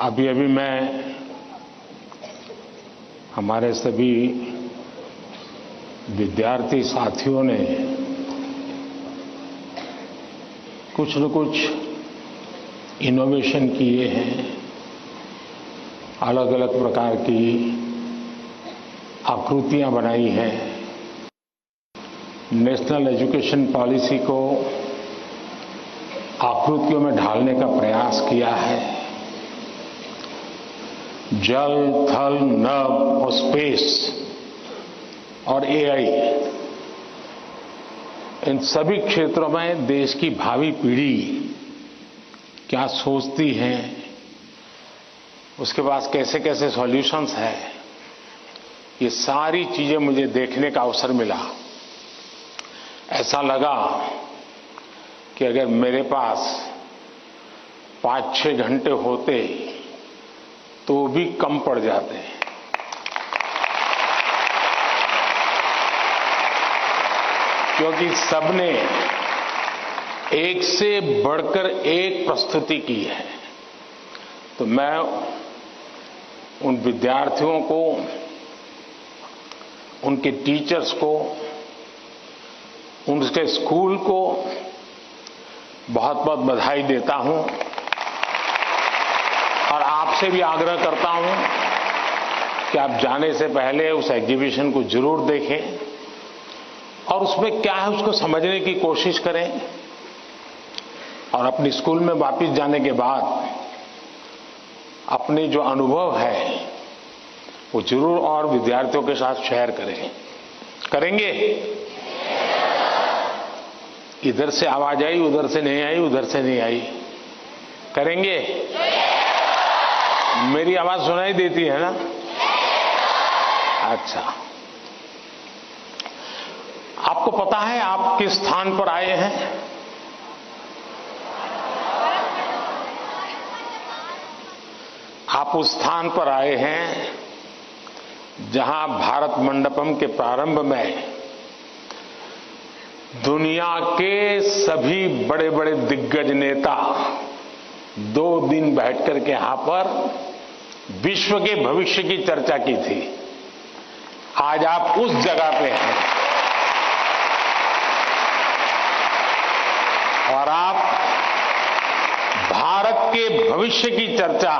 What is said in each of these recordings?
अभी अभी मैं हमारे सभी विद्यार्थी साथियों ने कुछ न कुछ इनोवेशन किए हैं, अलग अलग प्रकार की आकृतियां बनाई हैं, नेशनल एजुकेशन पॉलिसी को आकृतियों में ढालने का प्रयास किया है। जल, थल, नभ और स्पेस और एआई, इन सभी क्षेत्रों में देश की भावी पीढ़ी क्या सोचती है, उसके पास कैसे कैसे सॉल्यूशंस है, ये सारी चीजें मुझे देखने का अवसर मिला। ऐसा लगा कि अगर मेरे पास 5-6 घंटे होते तो भी कम पड़ जाते। क्योंकि सबने एक से बढ़कर एक प्रस्तुति की है। तो मैं उन विद्यार्थियों को, उनके टीचर्स को, उनके स्कूल को बहुत बहुत बधाई देता हूं और आपसे भी आग्रह करता हूं कि आप जाने से पहले उस एग्जीबिशन को जरूर देखें और उसमें क्या है उसको समझने की कोशिश करें और अपनी स्कूल में वापस जाने के बाद अपने जो अनुभव है वो जरूर और विद्यार्थियों के साथ शेयर करें। करेंगे? इधर से आवाज आई, उधर से नहीं आई, उधर से नहीं आई। करेंगे? मेरी आवाज सुनाई देती है ना? अच्छा, आपको पता है आप किस स्थान पर आए हैं? आप उस स्थान पर आए हैं जहां भारत मंडपम के प्रारंभ में दुनिया के सभी बड़े बड़े दिग्गज नेता 2 दिन बैठकर के यहां पर विश्व के भविष्य की चर्चा की थी। आज आप उस जगह पे हैं और आप भारत के भविष्य की चर्चा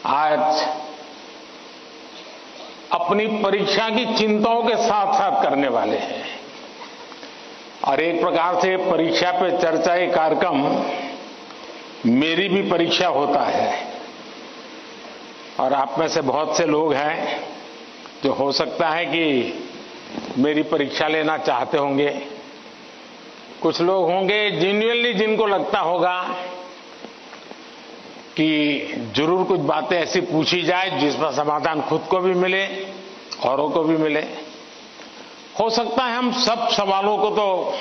आज अपनी परीक्षा की चिंताओं के साथ साथ करने वाले हैं। और एक प्रकार से परीक्षा पे चर्चा ये कार्यक्रम मेरी भी परीक्षा होता है और आप में से बहुत से लोग हैं जो हो सकता है कि मेरी परीक्षा लेना चाहते होंगे। कुछ लोग होंगे जेन्युइनली जिनको लगता होगा कि जरूर कुछ बातें ऐसी पूछी जाए जिसका समाधान खुद को भी मिले, औरों को भी मिले। हो सकता है हम सब सवालों को तो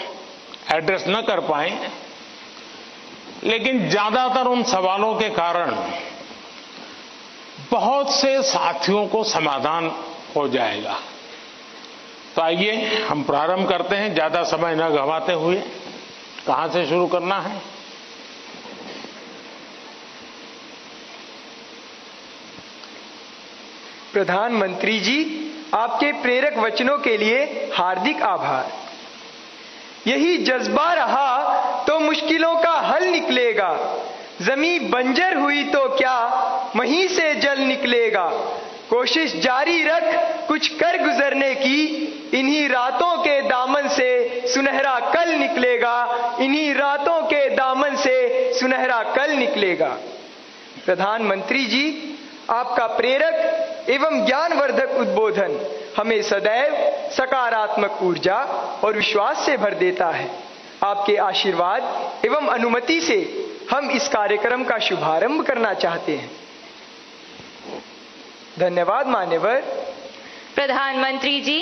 एड्रेस न कर पाएं, लेकिन ज्यादातर उन सवालों के कारण बहुत से साथियों को समाधान हो जाएगा। तो आइए हम प्रारंभ करते हैं, ज्यादा समय न गंवाते हुए। कहां से शुरू करना है? प्रधानमंत्री जी, आपके प्रेरक वचनों के लिए हार्दिक आभार। यही जज्बा रहा तो मुश्किलों का हल निकलेगा। जमीन बंजर हुई तो क्या वहीं से जल निकलेगा। कोशिश जारी रख कुछ कर गुजरने की, इन्हीं रातों के दामन से सुनहरा कल निकलेगा। इन्हीं रातों के दामन से सुनहरा कल निकलेगा। प्रधानमंत्री जी, आपका प्रेरक एवं ज्ञानवर्धक उद्बोधन हमें सदैव सकारात्मक ऊर्जा और विश्वास से भर देता है। आपके आशीर्वाद एवं अनुमति से हम इस कार्यक्रम का शुभारंभ करना चाहते हैं। धन्यवाद मान्यवर। प्रधानमंत्री जी,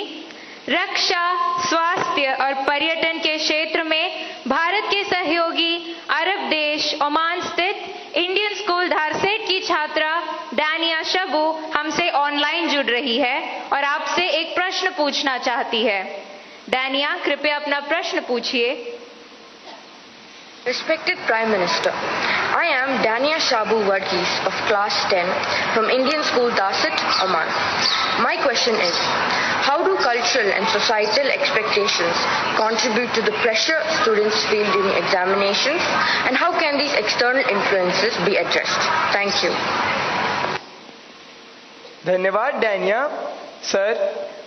रक्षा, स्वास्थ्य और पर्यटन के क्षेत्र में भारत के सहयोगी अरब देश ओमान स्थित इंडियन स्कूल धारसेट की छात्रा डानिया शबू हमसे ऑनलाइन जुड़ रही है और आपसे एक प्रश्न पूछना चाहती है। डानिया, कृपया अपना प्रश्न पूछिए। Respected Prime Minister, I am Dania Shabu Varghese of Class 10 from Indian School Dasit, Oman. My question is, how do cultural and societal expectations contribute to the pressure students feel during examinations, and how can these external influences be addressed? Thank you. धन्यवाद डैनिया। Sir,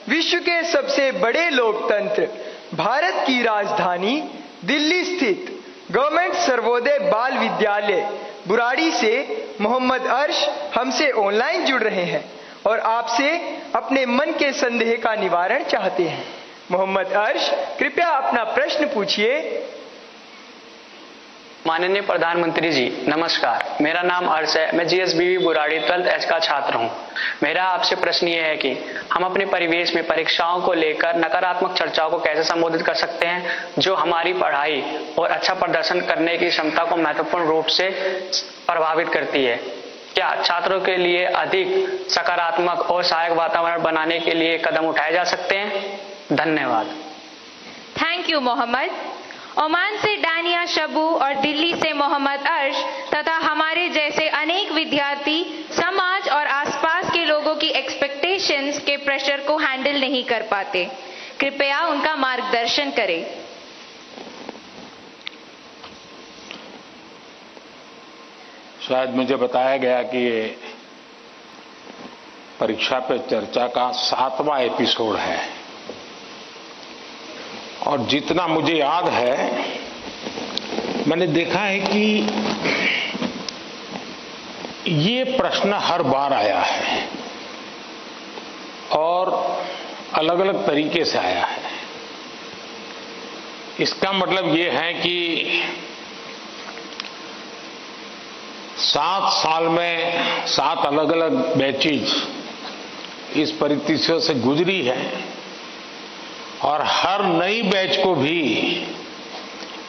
विश्व के सबसे बड़े लोकतंत्र भारत की राजधानी दिल्ली स्थित government Sarvodaya बाल विद्यालय बुराड़ी से मोहम्मद अर्श हमसे ऑनलाइन जुड़ रहे हैं और आपसे अपने मन के संदेह का निवारण चाहते हैं। मोहम्मद अर्श, कृपया अपना प्रश्न पूछिए। माननीय प्रधानमंत्री जी, नमस्कार। मेरा नाम अर्श है। मैं जीएसबीवी बुराड़ी 12H का छात्र हूं। मेरा आपसे प्रश्न ये है कि हम अपने परिवेश में परीक्षाओं को लेकर नकारात्मक चर्चाओं को कैसे संबोधित कर सकते हैं, जो हमारी पढ़ाई और अच्छा प्रदर्शन करने की क्षमता को महत्वपूर्ण रूप से प्रभावित करती है। क्या छात्रों के लिए अधिक सकारात्मक और सहायक वातावरण बनाने के लिए कदम उठाए जा सकते हैं? धन्यवाद। Thank you Mohammed. ओमान से डानिया शबू और दिल्ली से मोहम्मद अर्श तथा हमारे जैसे अनेक विद्यार्थी समाज और आसपास के लोगों की एक्सपेक्टेशंस के प्रेशर को हैंडल नहीं कर पाते। कृपया उनका मार्गदर्शन करें। शायद मुझे बताया गया कि ये परीक्षा पे चर्चा का 7वां एपिसोड है और जितना मुझे याद है, मैंने देखा है कि ये प्रश्न हर बार आया है और अलग अलग तरीके से आया है। इसका मतलब ये है कि 7 साल में 7 अलग अलग बैचेज इस परिस्थितियों से गुजरी है और हर नई बैच को भी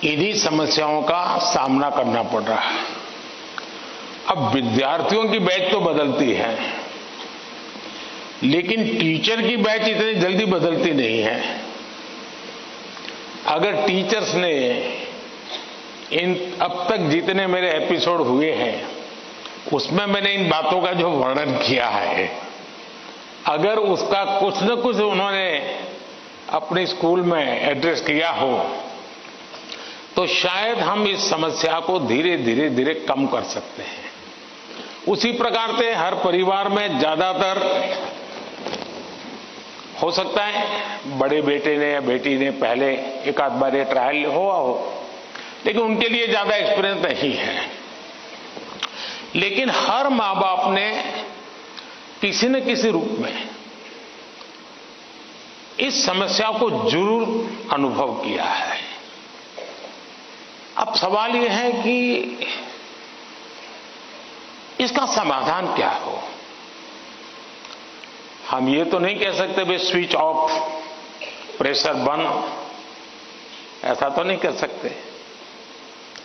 इन्हीं समस्याओं का सामना करना पड़ रहा है। अब विद्यार्थियों की बैच तो बदलती है, लेकिन टीचर की बैच इतनी जल्दी बदलती नहीं है। अगर टीचर्स ने इन अब तक जितने मेरे एपिसोड हुए हैं उसमें मैंने इन बातों का जो वर्णन किया है, अगर उसका कुछ न कुछ उन्होंने अपने स्कूल में एड्रेस किया हो तो शायद हम इस समस्या को धीरे धीरे कम कर सकते हैं। उसी प्रकार से हर परिवार में ज्यादातर हो सकता है बड़े बेटे ने या बेटी ने पहले एक आध बार ये ट्रायल हुआ हो, लेकिन उनके लिए ज्यादा एक्सपीरियंस नहीं है। लेकिन हर माँ बाप ने किसी न किसी रूप में इस समस्या को जरूर अनुभव किया है। अब सवाल यह है कि इसका समाधान क्या हो। हम ये तो नहीं कह सकते भाई स्विच ऑफ, प्रेशर बंद, ऐसा तो नहीं कर सकते।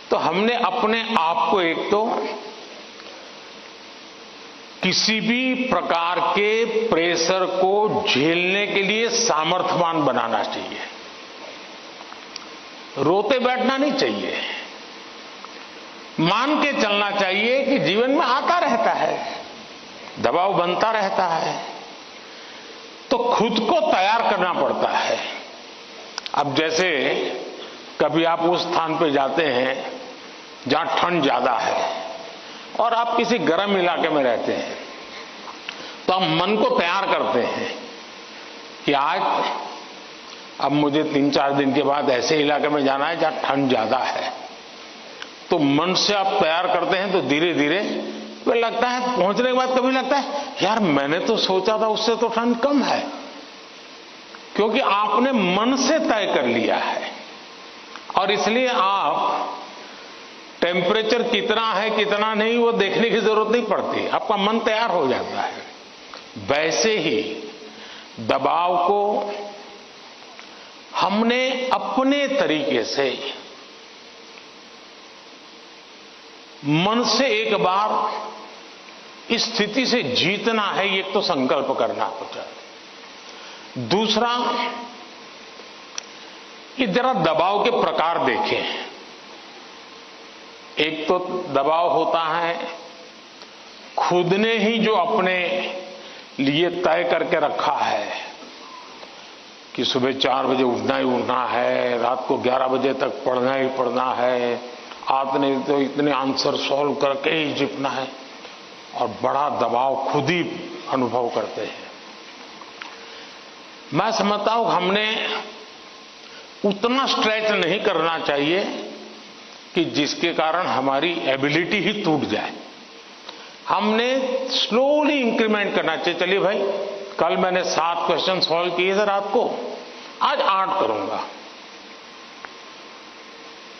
तो हमने अपने आप को एक तो किसी भी प्रकार के प्रेशर को झेलने के लिए सामर्थ्यवान बनाना चाहिए। रोते बैठना नहीं चाहिए, मान के चलना चाहिए कि जीवन में आता रहता है, दबाव बनता रहता है, तो खुद को तैयार करना पड़ता है। अब जैसे कभी आप उस स्थान पे जाते हैं जहां ठंड ज्यादा है और आप किसी गर्म इलाके में रहते हैं, तो हम मन को तैयार करते हैं कि आज अब मुझे 3-4 दिन के बाद ऐसे इलाके में जाना है जहां ठंड ज्यादा है। तो मन से आप तैयार करते हैं तो धीरे धीरे तो लगता है, पहुंचने के बाद कभी लगता है यार मैंने तो सोचा था उससे तो ठंड कम है, क्योंकि आपने मन से तय कर लिया है। और इसलिए आप टेम्परेचर कितना है कितना नहीं वो देखने की जरूरत नहीं पड़ती, आपका मन तैयार हो जाता है। वैसे ही दबाव को हमने अपने तरीके से मन से एक बार इस स्थिति से जीतना है, ये तो संकल्प करना होता है। दूसरा कि जरा दबाव के प्रकार देखें एक तो दबाव होता है खुद ने ही जो अपने लिए तय करके रखा है कि सुबह 4 बजे उठना ही उठना है, रात को 11 बजे तक पढ़ना ही पढ़ना है, आपने तो इतने आंसर सॉल्व करके ही जीतना है, और बड़ा दबाव खुद ही अनुभव करते हैं। मैं समझता हूं हमने उतना स्ट्रेच नहीं करना चाहिए कि जिसके कारण हमारी एबिलिटी ही टूट जाए। हमने स्लोली इंक्रीमेंट करना चाहिए। चलिए भाई, कल मैंने 7 क्वेश्चन सॉल्व किए थे रात को, आज 8 करूंगा,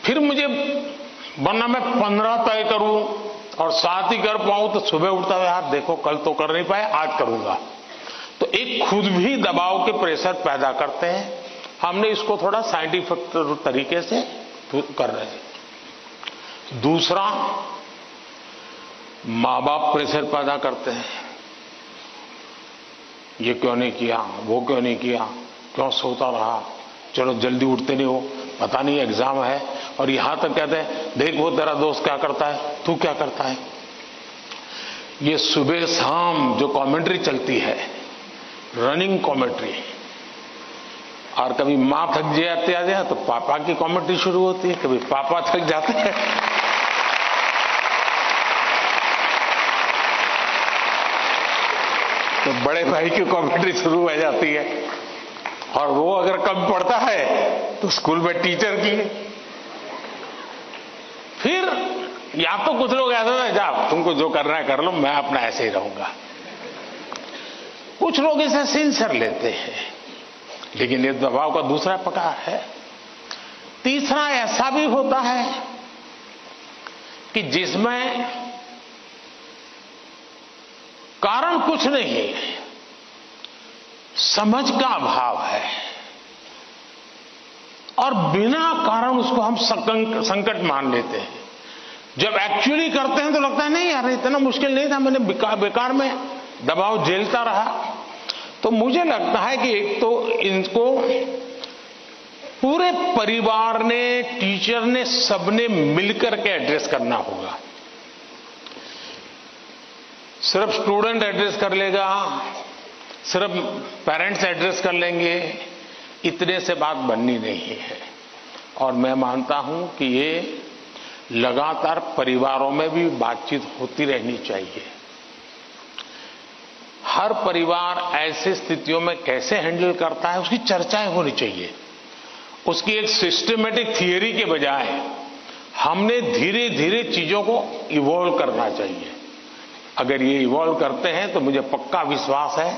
फिर मुझे वरना मैं 15 तय करूं और 7 ही कर पाऊं तो सुबह उठता है यार देखो कल तो कर नहीं पाए, आज करूंगा। तो एक खुद भी दबाव के प्रेशर पैदा करते हैं। हमने इसको थोड़ा साइंटिफिक तरीके से कर रहे हैं। दूसरा, माँ बाप प्रेशर पैदा करते हैं, ये क्यों नहीं किया, वो क्यों नहीं किया, क्यों सोता रहा, चलो जल्दी उठते नहीं हो, पता नहीं एग्जाम है, और यहां तक कहते हैं देख वो तेरा दोस्त क्या करता है, तू क्या करता है। ये सुबह शाम जो कमेंट्री चलती है, रनिंग कमेंट्री, और कभी माँ थक जाती है तो पापा की कमेंट्री शुरू होती है, कभी पापा थक जाते हैं तो बड़े भाई की कमेंट्री शुरू हो जाती है, और वो अगर कम पढ़ता है तो स्कूल में टीचर की। फिर या तो कुछ लोग ऐसे हैं जाओ तुमको जो करना है कर लो, मैं अपना ऐसे ही रहूंगा। कुछ लोग इसे सिंसियर लेते हैं, लेकिन ये दबाव का दूसरा प्रकार है। तीसरा ऐसा भी होता है कि जिसमें कारण कुछ नहीं है, समझ का अभाव है, और बिना कारण उसको हम संकट मान लेते हैं। जब एक्चुअली करते हैं तो लगता है नहीं यार इतना मुश्किल नहीं था, मैंने बेकार में दबाव झेलता रहा। तो मुझे लगता है कि एक तो इनको पूरे परिवार ने, टीचर ने, सबने मिलकर के एड्रेस करना होगा। सिर्फ स्टूडेंट एड्रेस कर लेगा, सिर्फ पेरेंट्स एड्रेस कर लेंगे, इतने से बात बननी नहीं है। और मैं मानता हूं कि ये लगातार परिवारों में भी बातचीत होती रहनी चाहिए। हर परिवार ऐसे स्थितियों में कैसे हैंडल करता है उसकी चर्चाएं होनी चाहिए। उसकी एक सिस्टमेटिक थियरी के बजाय हमने धीरे धीरे चीजों को इवॉल्व करना चाहिए। अगर ये इवॉल्व करते हैं तो मुझे पक्का विश्वास है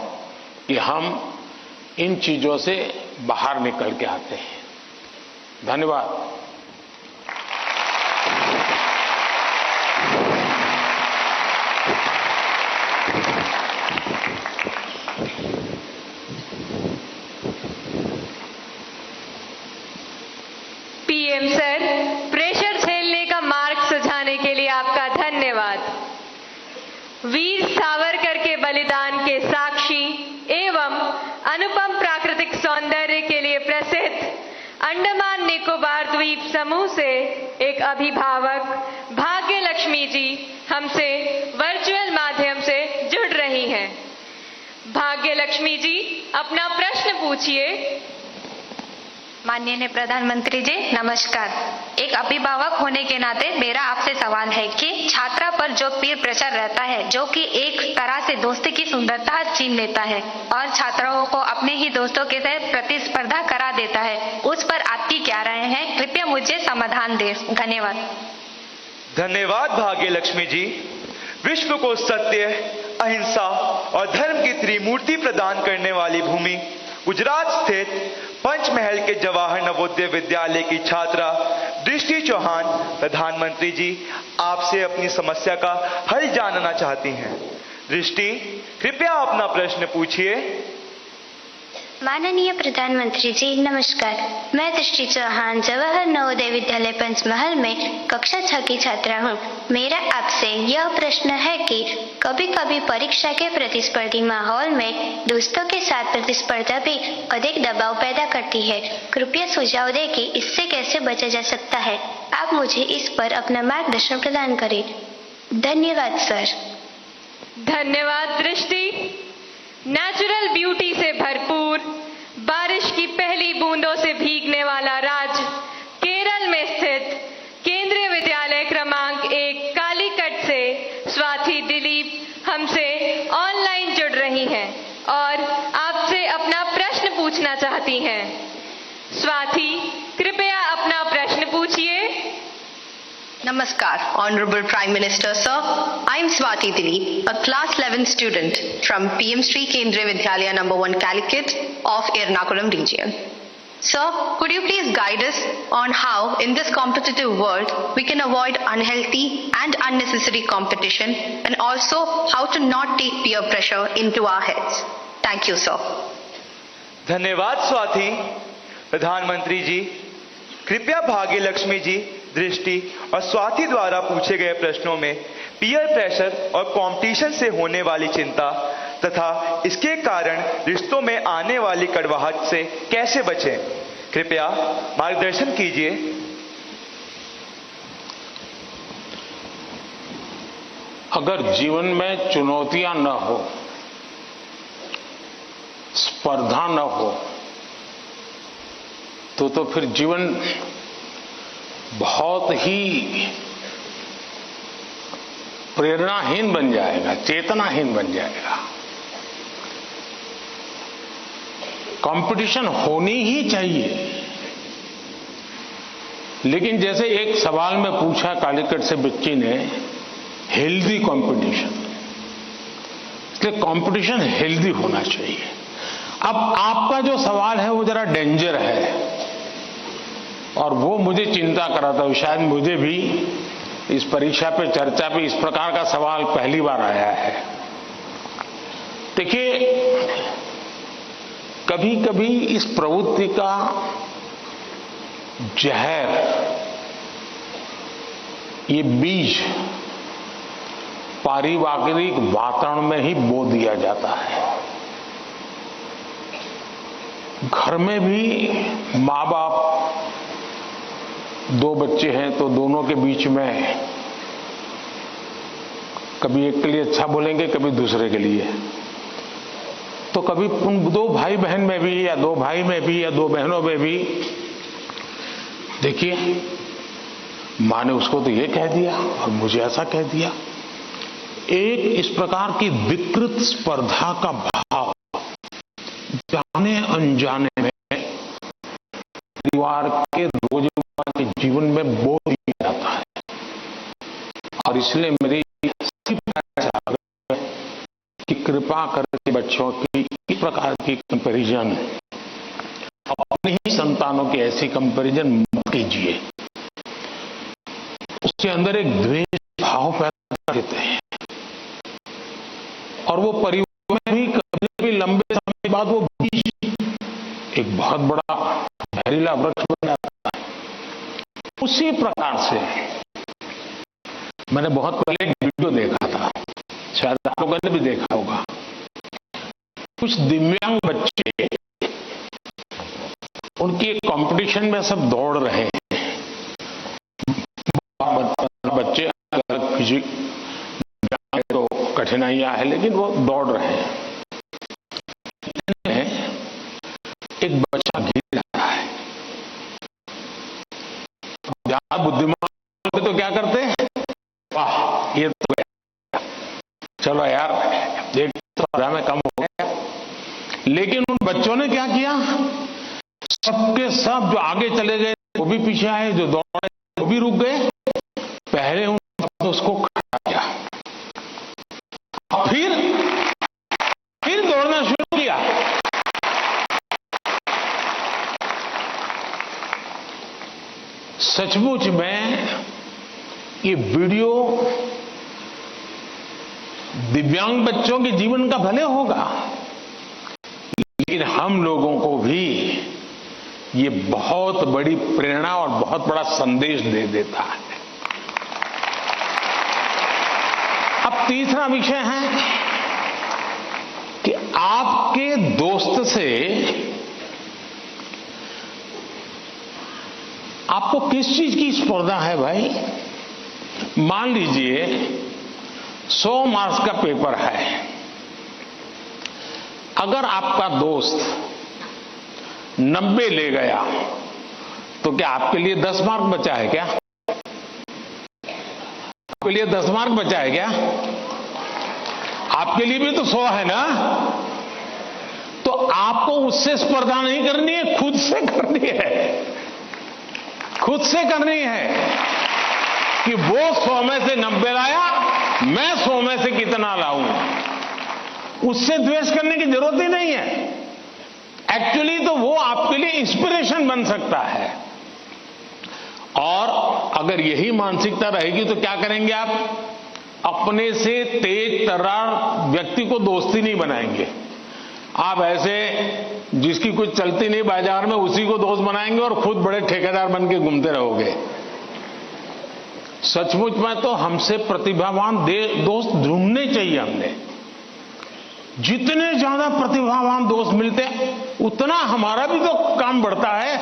कि हम इन चीजों से बाहर निकल के आते हैं। धन्यवाद। पीएम सर, प्रेशर झेलने का मार्ग सुझाने के लिए आपका धन्यवाद। वीर सावरकर के बलिदान के साक्षी एवं अनुपम प्राकृतिक सौंदर्य के लिए प्रसिद्ध अंडमान निकोबार द्वीप समूह से एक अभिभावक भाग्य लक्ष्मी जी हमसे वर्चुअल माध्यम से जुड़ रही हैं। भाग्य लक्ष्मी जी, अपना प्रश्न पूछिए। माननीय प्रधानमंत्री जी नमस्कार। एक अभिभावक होने के नाते मेरा आपसे सवाल है कि छात्रा पर जो पीर प्रेशर रहता है, जो कि एक तरह से दोस्ती की सुंदरता छीन लेता है और छात्राओं को अपने ही दोस्तों के साथ प्रतिस्पर्धा करा देता है, उस पर आपकी क्या राय है? कृपया मुझे समाधान दें। धन्यवाद। धन्यवाद भाग्य लक्ष्मी जी। विश्व को सत्य, अहिंसा और धर्म की त्रिमूर्ति प्रदान करने वाली भूमि गुजरात स्थित पंचमहल के जवाहर नवोदय विद्यालय की छात्रा दृष्टि चौहान प्रधानमंत्री जी आपसे अपनी समस्या का हल जानना चाहती हैं। दृष्टि, कृपया अपना प्रश्न पूछिए। माननीय प्रधानमंत्री जी नमस्कार। मैं दृष्टि चौहान जवाहर नवोदय विद्यालय पंचमहल में कक्षा 6 की छात्रा हूँ। मेरा आपसे यह प्रश्न है कि कभी कभी परीक्षा के प्रतिस्पर्धी माहौल में दोस्तों के साथ प्रतिस्पर्धा भी अधिक दबाव पैदा करती है। कृपया सुझाव दें कि इससे कैसे बचा जा सकता है। आप मुझे इस पर अपना मार्गदर्शन प्रदान करें। धन्यवाद सर। धन्यवाद दृष्टि। नेचुरल ब्यूटी से भरपूर, बारिश की पहली बूंदों से भीगने वाला राज्य केरल में स्थित केंद्रीय विद्यालय क्रमांक 1 कालीकट से स्वाति दिलीप हमसे ऑनलाइन जुड़ रही हैं और आपसे अपना प्रश्न पूछना चाहती हैं। स्वाति, कृपया अपना प्रश्न पूछिए। Namaskar, Honorable Prime Minister Sir. I am Swati Dilip, a class 11 student from PM Sri Kendriya Vidyalaya number 1 Calicut of Ernakulam region. Sir, could you please guide us on how in this competitive world we can avoid unhealthy and unnecessary competition and also how to not take peer pressure into our heads? Thank you, sir. धन्यवाद स्वाति। प्रधानमंत्री जी, कृपया भाग्य लक्ष्मी जी, दृष्टि और स्वाति द्वारा पूछे गए प्रश्नों में पीयर प्रेशर और कंपटीशन से होने वाली चिंता तथा इसके कारण रिश्तों में आने वाली कड़वाहट से कैसे बचें, कृपया मार्गदर्शन कीजिए। अगर जीवन में चुनौतियां न हो, स्पर्धा न हो, तो फिर जीवन बहुत ही प्रेरणाहीन बन जाएगा, चेतनाहीन बन जाएगा। कंपटीशन होनी ही चाहिए, लेकिन जैसे एक सवाल में पूछा कालीकट से बच्ची ने, हेल्दी कंपटीशन, इसलिए कंपटीशन हेल्दी होना चाहिए। अब आपका जो सवाल है वो जरा डेंजर है और वो मुझे चिंता कराता है। शायद मुझे भी इस परीक्षा पे चर्चा पे इस प्रकार का सवाल पहली बार आया है। देखिए, कभी कभी इस प्रवृत्ति का जहर, ये बीज पारिवारिक वातावरण में ही बो दिया जाता है। घर में भी माँ बाप, 2 बच्चे हैं तो दोनों के बीच में कभी एक के लिए अच्छा बोलेंगे, कभी दूसरे के लिए। तो कभी उन 2 भाई बहन में भी या 2 भाई में भी या 2 बहनों में भी, देखिए माँ ने उसको तो ये कह दिया और मुझे ऐसा कह दिया। एक इस प्रकार की विकृत स्पर्धा का भाव जाने अनजाने में परिवार के रोजमर्रा के जीवन में बो दिया जाता है। और इसलिए मेरी कि कृपा करके बच्चों की इस प्रकार की कंपैरिजन, अपनी ही संतानों की ऐसी कंपैरिजन मत कीजिए। उसके अंदर एक द्वेष भाव पैदा कर देते हैं और वो परिवार में भी कभी लंबे समय बाद वो बीज एक बहुत बड़ा जहरीला वृक्ष बन जाता है। उसी प्रकार से मैंने बहुत पहले एक वीडियो देखा था, शायद आप लोगों ने भी देखा होगा। कुछ दिव्यांग बच्चे, उनकी एक कंपटीशन में सब दौड़ रहे हैं। बच्चे फिजिक तो कठिनाइयां है, लेकिन वो दौड़ रहे हैं। एक बच्चा गिर रहा है। ज्यादा बुद्धिमान तो क्या करते हैं, वाह ये तो चलो यार एक तो में कम हो गया। लेकिन उन बच्चों ने क्या किया, सबके सब जो आगे चले गए वो भी पीछे आए, जो दौड़े वो भी रुक गए। पहले उन उसको खड़ा किया, फिर दौड़ना शुरू किया। सचमुच में ये वीडियो दिव्यांग बच्चों के जीवन का भले होगा, लेकिन हम लोगों को भी ये बहुत बड़ी प्रेरणा और बहुत बड़ा संदेश दे देता है। अब तीसरा विषय है कि आपके दोस्त से आपको किस चीज की स्पर्धा है भाई? मान लीजिए 100 मार्क्स का पेपर है। अगर आपका दोस्त 90 ले गया तो क्या आपके लिए 10 मार्क बचा है क्या? आपके लिए 10 मार्क बचा है क्या? आपके लिए भी तो 100 है ना? तो आपको उससे स्पर्धा नहीं करनी है, खुद से करनी है। खुद से करनी है कि वो 100 में से 90 लाया, मैं 100 में से कितना लाऊं। उससे द्वेष करने की जरूरत ही नहीं है। एक्चुअली तो वो आपके लिए इंस्पिरेशन बन सकता है। और अगर यही मानसिकता रहेगी तो क्या करेंगे आप? अपने से तेज तर्रार व्यक्ति को दोस्ती नहीं बनाएंगे। आप ऐसे जिसकी कुछ चलती नहीं बाजार में उसी को दोस्त बनाएंगे और खुद बड़े ठेकेदार बन के घूमते रहोगे। सचमुच में तो हमसे प्रतिभावान दोस्त ढूंढने चाहिए। हमने जितने ज्यादा प्रतिभावान दोस्त मिलते उतना हमारा भी तो काम बढ़ता है,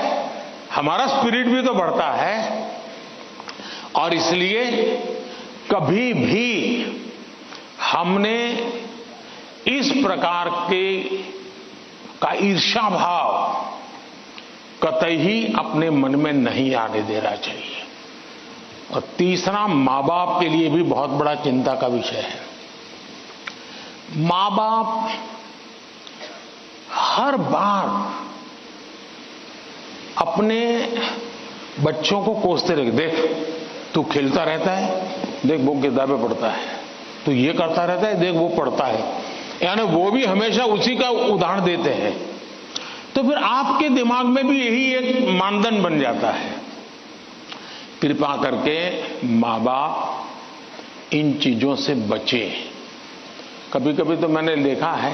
हमारा स्पिरिट भी तो बढ़ता है। और इसलिए कभी भी हमने इस प्रकार का ईर्ष्या भाव कतई ही अपने मन में नहीं आने देना चाहिए। और तीसरा, मां बाप के लिए भी बहुत बड़ा चिंता का विषय है। मां बाप हर बार अपने बच्चों को कोसते रहे, देख तू खेलता रहता है, देख वो किताबें पढ़ता है, तू ये करता रहता है, देख वो पढ़ता है। यानी वो भी हमेशा उसी का उदाहरण देते हैं। तो फिर आपके दिमाग में भी यही एक मानदंड बन जाता है। कृपा करके मां बाप इन चीजों से बचे। कभी कभी तो मैंने देखा है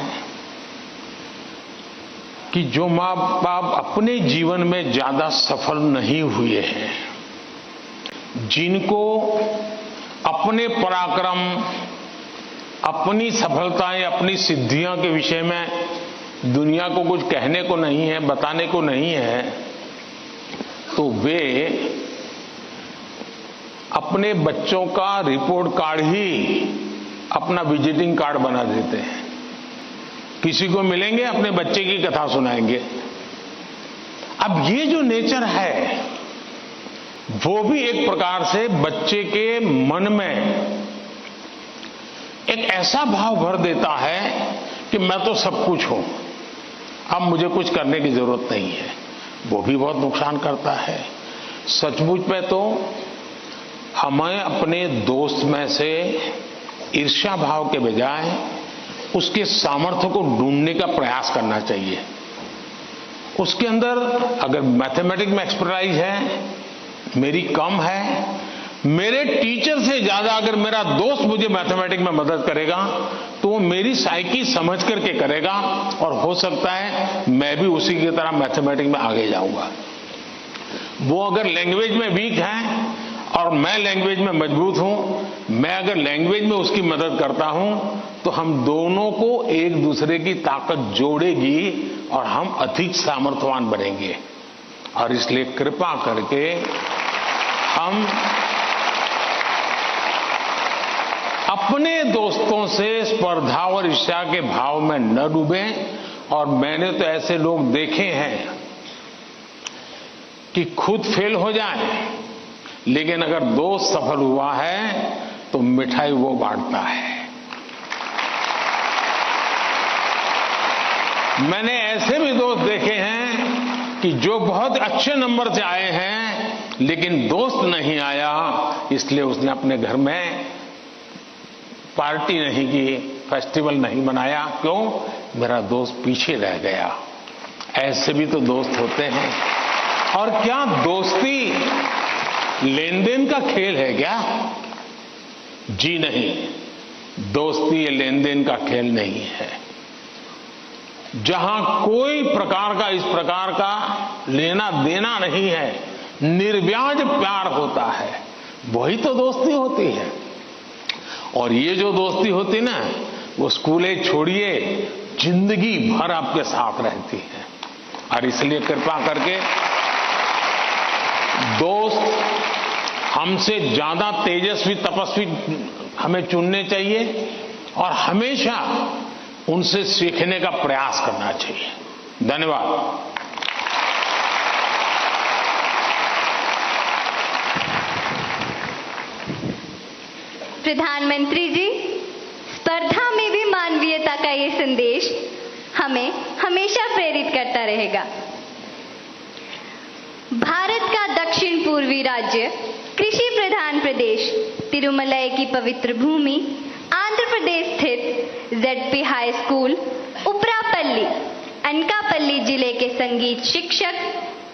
कि जो मां बाप अपने जीवन में ज्यादा सफल नहीं हुए हैं, जिनको अपने पराक्रम, अपनी सफलताएं, अपनी सिद्धियों के विषय में दुनिया को कुछ कहने को नहीं है, बताने को नहीं है, तो वे अपने बच्चों का रिपोर्ट कार्ड ही अपना विजिटिंग कार्ड बना देते हैं। किसी को मिलेंगे, अपने बच्चे की कथा सुनाएंगे। अब ये जो नेचर है वो भी एक प्रकार से बच्चे के मन में एक ऐसा भाव भर देता है कि मैं तो सब कुछ हूं, अब मुझे कुछ करने की जरूरत नहीं है। वो भी बहुत नुकसान करता है। सचमुच में तो हमें अपने दोस्त में से ईर्ष्या भाव के बजाय उसके सामर्थ्य को ढूंढने का प्रयास करना चाहिए। उसके अंदर अगर मैथमेटिक्स में एक्सपर्टाइज है, मेरी कम है, मेरे टीचर से ज्यादा अगर मेरा दोस्त मुझे मैथमेटिक्स में मदद करेगा तो वो मेरी साइकी समझ करके करेगा और हो सकता है मैं भी उसी की तरह मैथमेटिक्स में आगे जाऊंगा। वो अगर लैंग्वेज में वीक है और मैं लैंग्वेज में मजबूत हूं, मैं अगर लैंग्वेज में उसकी मदद करता हूं तो हम दोनों को एक दूसरे की ताकत जोड़ेगी और हम अधिक सामर्थ्यवान बनेंगे। और इसलिए कृपा करके हम अपने दोस्तों से स्पर्धा और ईर्ष्या के भाव में न डूबें। और मैंने तो ऐसे लोग देखे हैं कि खुद फेल हो जाए, लेकिन अगर दोस्त सफल हुआ है तो मिठाई वो बांटता है। मैंने ऐसे भी दोस्त देखे हैं कि जो बहुत अच्छे नंबर से आए हैं लेकिन दोस्त नहीं आया, इसलिए उसने अपने घर में पार्टी नहीं की, फेस्टिवल नहीं मनाया। क्यों? मेरा दोस्त पीछे रह गया। ऐसे भी तो दोस्त होते हैं। और क्या दोस्ती लेन देन का खेल है क्या? जी नहीं, दोस्ती ये लेन देन का खेल नहीं है। जहां कोई प्रकार का इस प्रकार का लेना देना नहीं है, निर्व्याज प्यार होता है, वही तो दोस्ती होती है। और ये जो दोस्ती होती ना, वो स्कूले छोड़िए जिंदगी भर आपके साथ रहती है। और इसलिए कृपा करके दोस्त हमसे ज्यादा तेजस्वी तपस्वी हमें चुनने चाहिए और हमेशा उनसे सीखने का प्रयास करना चाहिए। धन्यवाद। प्रधानमंत्री जी, स्पर्धा में भी मानवीयता का ये संदेश हमें हमेशा प्रेरित करता रहेगा। भारत का दक्षिण पूर्वी राज्य, कृषि प्रधान प्रदेश, तिरुमलाई की पवित्र भूमि, आंध्र प्रदेश स्थित ZP high school Uparapalli, Anakapalli जिले के संगीत शिक्षक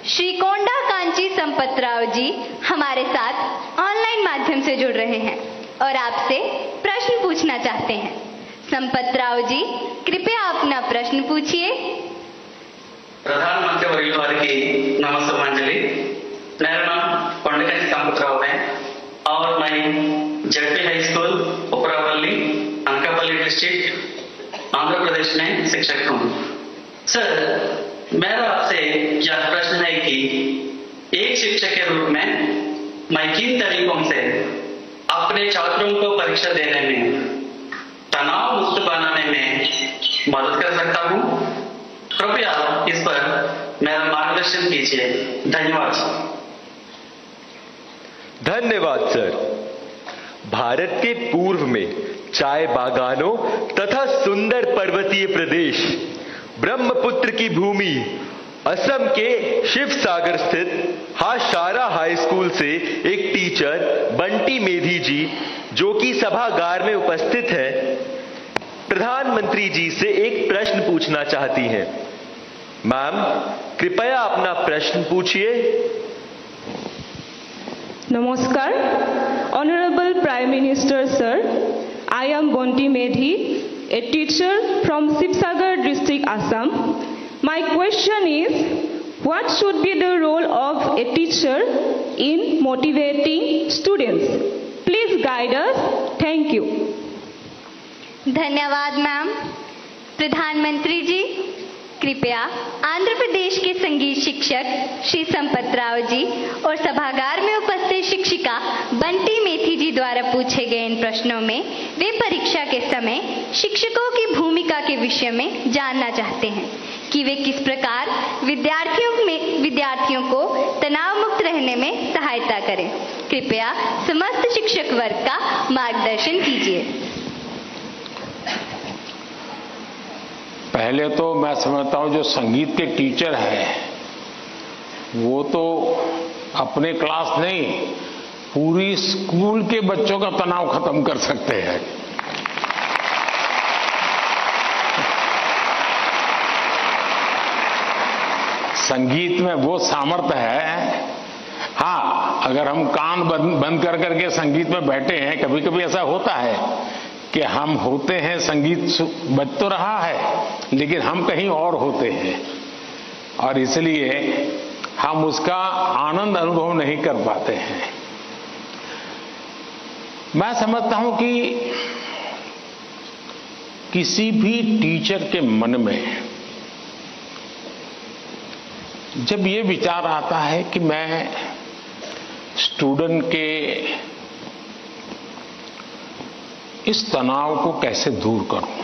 श्री कोंडा कांची संपतराव जी हमारे साथ ऑनलाइन माध्यम से जुड़ रहे हैं और आपसे प्रश्न पूछना चाहते हैं। संपतराव जी, कृपया अपना प्रश्न पूछिए। प्रधानमंत्री वर्युल वारिकी नमस्कारांजलि। मेरा नाम कोंडकांची संपतराव है और मैं ZP high school Uparapalli, Anakapalli district, Andhra Pradesh में शिक्षक हूँ। सर, मेरा आपसे यह प्रश्न है कि एक शिक्षक के रूप में मैं किन तरीकों से अपने छात्रों को परीक्षा देने में तनाव मुक्त बनाने में मदद कर सकता हूँ? कृपया इस पर मेरा मार्गदर्शन कीजिए। धन्यवाद। धन्यवाद सर। भारत के पूर्व में चाय बागानों तथा सुंदर पर्वतीय प्रदेश, ब्रह्मपुत्र की भूमि, असम के शिव सागर स्थित हाशारा हाई स्कूल से एक टीचर बंटी मेधी जी, जो कि सभागार में उपस्थित है, प्रधानमंत्री जी से एक प्रश्न पूछना चाहती हैं। मैम, कृपया अपना प्रश्न पूछिए। नमस्कार। Honourable prime minister sir, I am Bonti Medhi, a teacher from Sibsagar district, Assam. My question is, what should be the role of a teacher in motivating students? Please guide us. Thank you. धन्यवाद ma'am. प्रधानमंत्री जी, कृपया आंध्र प्रदेश के संगीत शिक्षक श्री संपतराव जी और सभागार में उपस्थित शिक्षिका बंटी मेथी जी द्वारा पूछे गए इन प्रश्नों में वे परीक्षा के समय शिक्षकों की भूमिका के विषय में जानना चाहते हैं कि वे किस प्रकार विद्यार्थियों को तनाव मुक्त रहने में सहायता करें। कृपया समस्त शिक्षक वर्ग का मार्गदर्शन कीजिए। पहले तो मैं समझता हूं जो संगीत के टीचर हैं वो तो अपने क्लास नहीं, पूरी स्कूल के बच्चों का तनाव खत्म कर सकते हैं। संगीत में वो सामर्थ्य है। हाँ, अगर हम कान बंद कर करके संगीत में बैठे हैं, कभी कभी ऐसा होता है कि हम होते हैं, संगीत बज तो रहा है लेकिन हम कहीं और होते हैं और इसलिए हम उसका आनंद अनुभव नहीं कर पाते हैं। मैं समझता हूं कि किसी भी टीचर के मन में जब ये विचार आता है कि मैं स्टूडेंट के इस तनाव को कैसे दूर करूं,